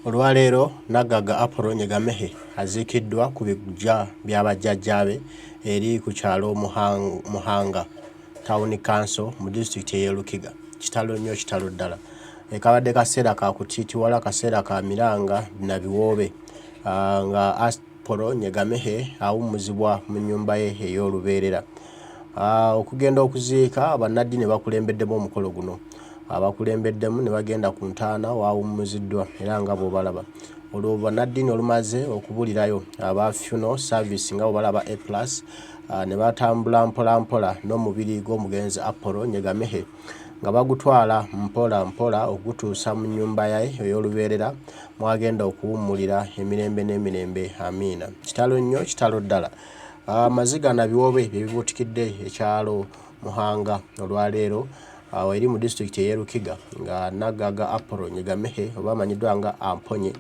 Olwaleero Nagaga Aponye Azikidwa Kubigya Byabajajjabe eri ku kyalo Muhanga Town Council mu district ye Rukiga Kitalonyo kitalo ddala ekabadde kaseera ka kutiitiwala kaseera ka miranga na biwoobe nga Aponye awummuzibwa mu nnyumba ye ey'olubeerera okugenda okuziika abannaddiini bakulembeddemu omukolo guno abakulembeddemu ne bagenda ku ntaana waawummuziddwa era nga bw'obalaba olwo bannaddiini olumaze okubulirayo aba funeral service nga bw'obalaba A+ ne batambula mpola n'omubiri gw'omugenzi Aponye nga bagutwala mpola okutuusa mu nnyumba ye ey'olubeerera mwagenda okuwummulira emirembe n'emirembe amiina kitalo nnyo kitalo ddala amaziga na biwoobe byebibuutikidde ekyalo Muhanga olwaleero eri mu district ye Rukiga nga Nagaga Aponye oba amanyiddwa nga Aponye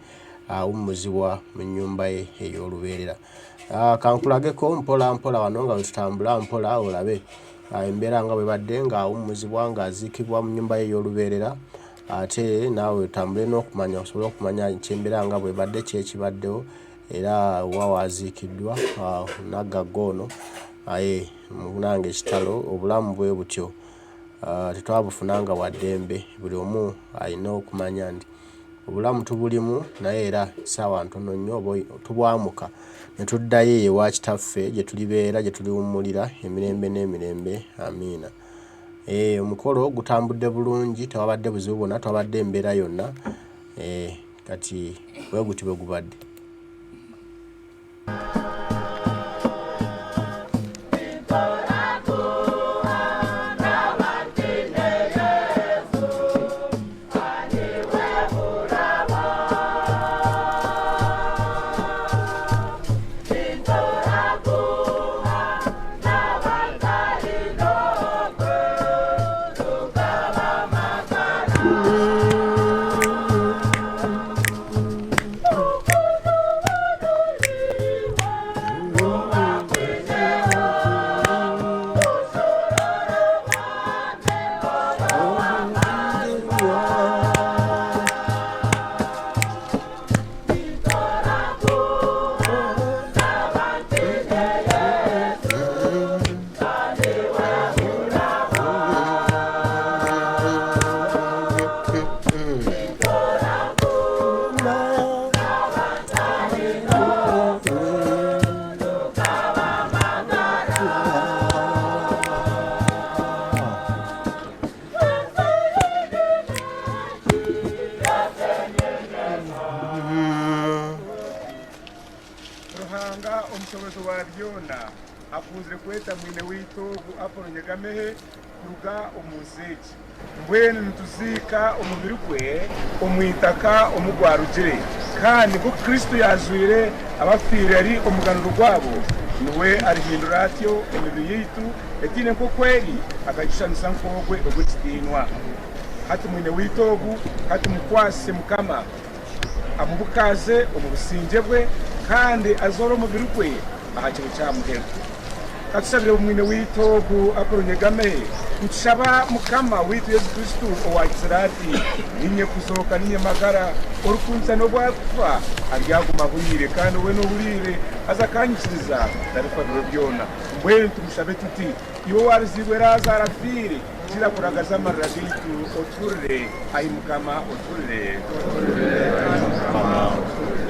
awummuzibwa mu nnyumba ye ey'olubeerera kankulageko mpola wano nga wetutambula mpola olabe embeera nga bwe badde nga awummuzibwa nga aziikibwa mu nnyumba ye ey'olubeerera ate naawe otambule n'okumanya osobole okumanya kyembeera nga bwe badde kyekibaddewo era waaziikiddwa Nagaga ono munange ekitalo obulamu bwe butyo tetwabufunanga waddembe buli omu alina okumanya nti obulamu tubulimu naye era essaawa ntono nnyo tubwamuka ne tuddayo ewa kitaffe gye tulibeera gye tuliwummulira emirembe n'emirembe amiina omukolo gutambudde bulungi tewabadde buzibu bwonna tewabadde embeera yonna kati bwe guti bwe gubadde omusobozi wa byonna akunze kweta mwine w'itoogo Aponye kuruga omunseeki mbwenu nituziika omubiri gwe omwitaka omugwarugire kandi ko Kristo yazwire abafiire ari omuganuro gwabo niwe arihindura atyo emibiri yaitu etiine nk'okweri akagishanisa nk'ogwe ogw'ekitiinwa hati mwine w'itoogo hati mukwase Mukama amubukaze omu busingye bwe kandi azora omubiri gwe aha kiro kya muhero katusabire mwine w'itoogo Aponye ntushaba Mukama witu Yesu Kristo owakizira ati ninye kusohoka ninye magara orukunza n'obwakufa aryaguma bwire kandi we n'obulire aza akanyikiriza tarifaniro byona mbwenu tumushabe tuti iwe warizibwe raza arafiire kira kuragaza amarira gaitu oturire ayi Mukama oturire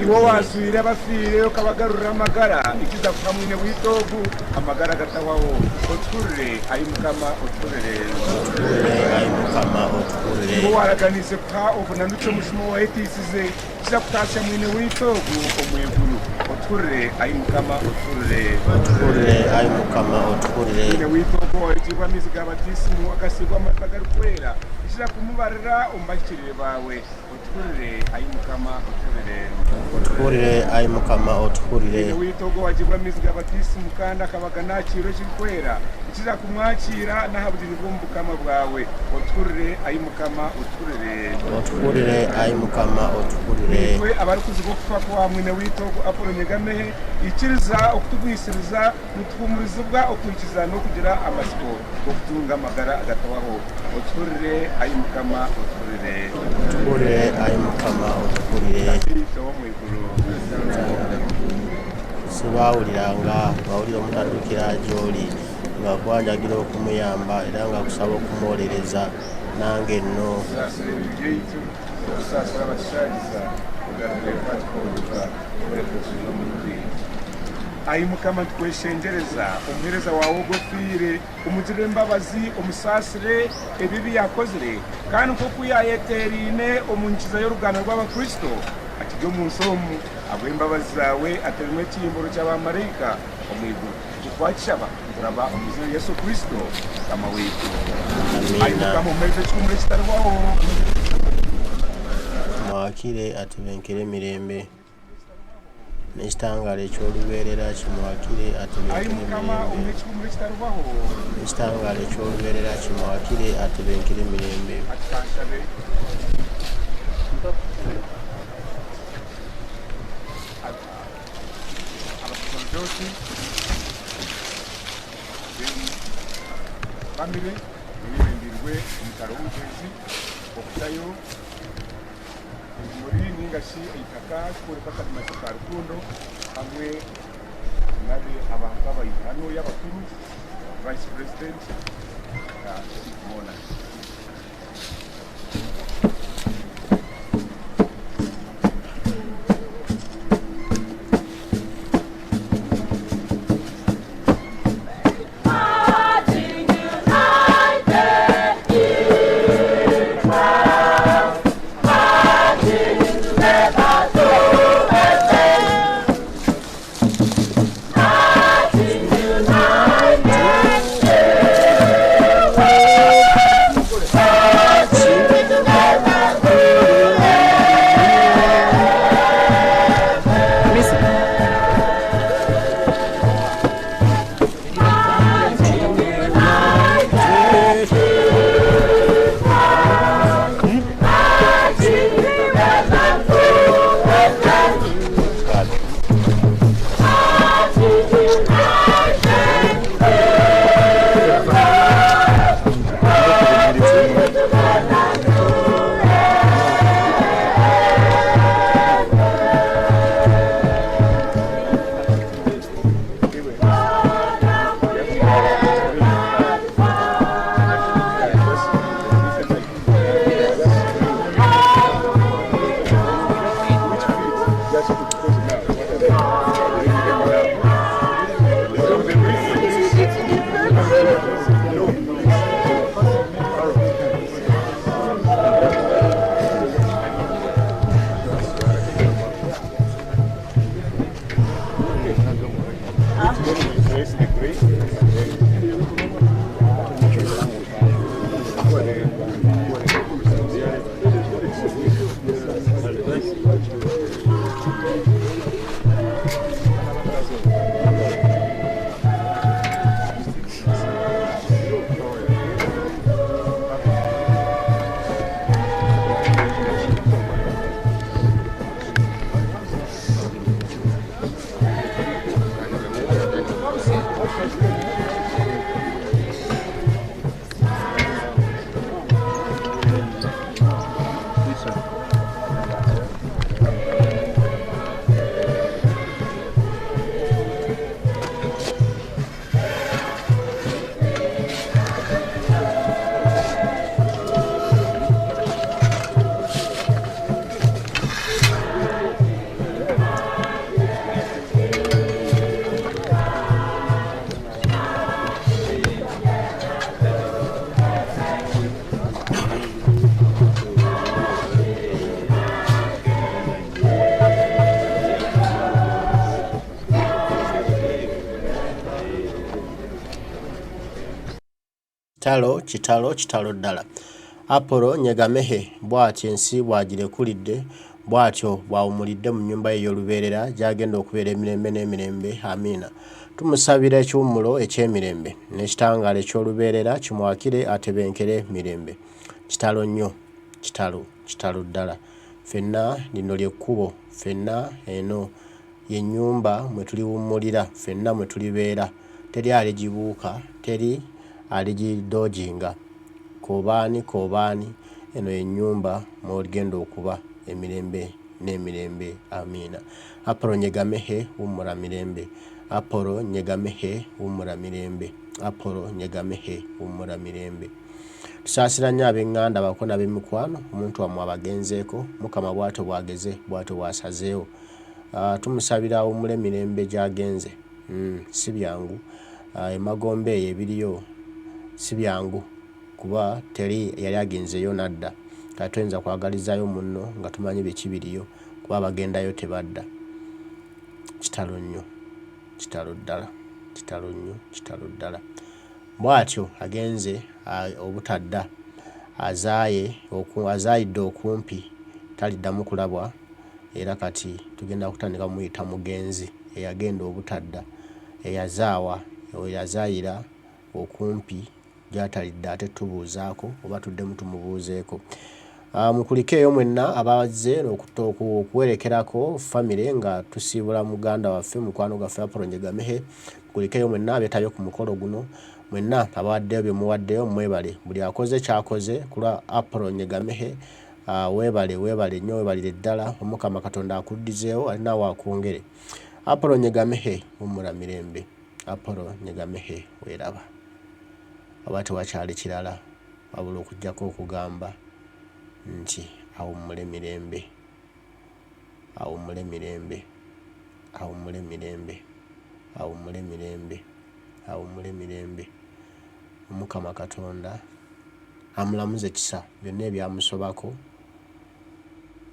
iwe wazwire abafiire okabagarurira amagara ikiza kuha mwine w'itoogo amagara gatawaho oturire ayi Mukama oturire iwe waraganize kuha obunanutse omushimo wahetiisize kira kutasya mwine w'itoogo omwiguru oturire ayi Mukama oturire ayi Mukama oturire mwine w'itoogo wahigirwa amaizi ga batisimu agasigwa amata garikwera kira kumubarira ombakirire bawe oturire ayi Mukama oturire ayi Mukama oturire mwine w'itoogo wahigirwa amaizi ga batisimu kandi akabaga nta kiro kirikwera kira kumwakira n'ahabugiri bw'omu bukama bwawe oturire ayi Mukama oturire ayi Mukama oturire twe abari kuziga okufa kwa mwine w'itoogo Aponye ikiriza okutugwisiriza mutuhumurizibwa okwikiza n'okugira amasiko okutunga amagara agatawaho oturire ayi Mukama oturire ayi Mukama oturire sibawuliranga bawulira omuntu addukira gy'oli nga kwanjagira okumuyamba era nga kusaba okumuwolereza nange nno ayi mukama tukweshengereza omuhereza wawe ogofiire omugirire embabazi omusaasire ebibi yakozire kandi nk'oku yayeteerine omu nkiza y'oruganda rw'abakristo atijja omunsi omu abw'embabazi zaawe aterimu ekihimburo ky'abamarayika omwiguru tukwakishaba nkuraba omuzira yesu kristo mukama waitu ayi mukama omuhereza ekikuumiro ekitarwaho mwakire atebenkere emirembe n'ekitangaala eky'olubeerera kimwakire atebenkere emirembe n'ekitangaala eky'olubeerera kimwakire atebenkere emirembe famire nibirindirwe omutaro w'omugenzi okutayo muri ningashi eitaka kureka akadimasa ka rukundo hamwe nabe abantu abayihano y'abakuru vice president mona kitalo ddala. Apolo Nyegamehe bw'atyo ensi bw'agirekulidde bw'atyo bw'awumulidde mu nnyumba ye ey'olubeerera gy'agenda okubeera emirembe n'emirembe. Amiina. Tumusabira ekiwummulo eky'emirembe n'ekitangaala eky'olubeerera kimwakire atebenkere mirembe. Kitalo nnyo, kitalo ddala. Ffenna lino ly'ekkubo, ffenna eno y'ennyumba mwe tuliwummulira, ffenna mwe tulibeera. Teri aligibuuka, teri aligidojinga. Kobaani eno y'ennyumba mw'oligenda okuba emirembe n'emirembe. Amiina. Apolo nyegamehe wumula mirembe. Apolo nyegamehe wumula mirembe. Apolo nyegamehe wumula mirembe. Tusaasira nnyo ab'eŋŋanda abakona b'emikwano omuntu wammwe abagenzeeko Mukama bw'atyo bw'ageze bw'atyo bw'asazeewo. Tumusabira awummule mirembe gy'agenze. Si byangu. Emagombe eyo ebiriyo si byangu kuba teri yali agenzeyo nadda. Kati tuyinza kwagalizaayo munno nga tumanyi biki biriyo kuba abagendayo tebadda. Kitalo nnyo. Kitalo ddala. Kitalo nnyo. Kitalo ddala. Bw'atyo agenze obutadda azaayidde okumpi taliddamu kulabwa era kati tugenda kutandika muyita mugenzi eyagenda obutadda eyazaawa eyazaayira okumpi gy'atalidde ate tubuuzaako oba tuddemu tumubuuzeeko. Mukulikeeyo mwenna abazze okuwerekerako famire nga tusiibula muganda waffe mukwano gwaffe Apolo nyegamehe. Mukulikeeyo mwenna abeetabye ku mukolo guno. Mwenna abawaddeyo bye muwaddeyo mwebale. Buli akoze kyakoze kulwa Apolo nyegamehe. Weebale nnyo weebalire ddala. Omukama Katonda akuddizeewo alina waakwongere. Apolo nyegamehe wumula mirembe. Apolo nyegamehe weeraba. Oba tewakyali kirala wabula okuggyako okugamba nti awummule mirembe. Awummule mirembe. Awummule mirembe. Awummule mirembe. Awummule mirembe. Omukama Katonda amulamuze kisa byonna ebyamusobako.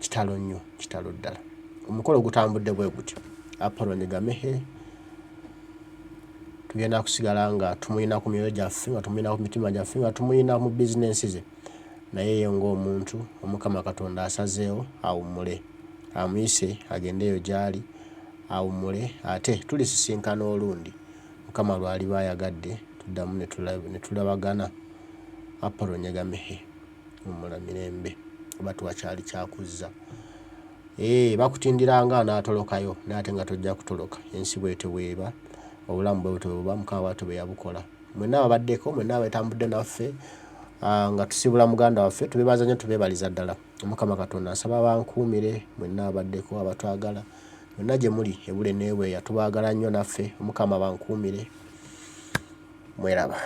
Kitalo nnyo. Kitalo ddala. Omukolo gutambudde bwe gutyo. Apolo nyegamehe tugenda kusigala nga tumuyina ku myoyo gyaffe nga tumuyina ku mitima gyaffe nga tumuyina mu bizinensi ze naye ye ng'omuntu Omukama Katonda asazeewo awummule amuyise agendeyo gy'ali awummule ate tulisisinkana olundi Mukama lw'aliba ayagadde tuddamu ne tulabagana. Apolo nyegamehe wumula mirembe oba tewakyali kyakuzza. Bakutindiranga n'atolokayo naye ate nga tojja kutoloka. Ensi bw'etyo bw'eba obulamu bw'etyo bw'eba Mukama bw'atyo bwe yabukola. Mwenna ababaddeko mwenna abeetambudde naffe nga tusiibula muganda waffe tubeebaza nnyo tubeebaliza ddala. Omukama Katonda nsaba bankuumire mwenna abaddeko abatwagala mwenna gye muli ebule n'ebweya tubaagala nnyo naffe. Omukama bankuumire. Mweraba.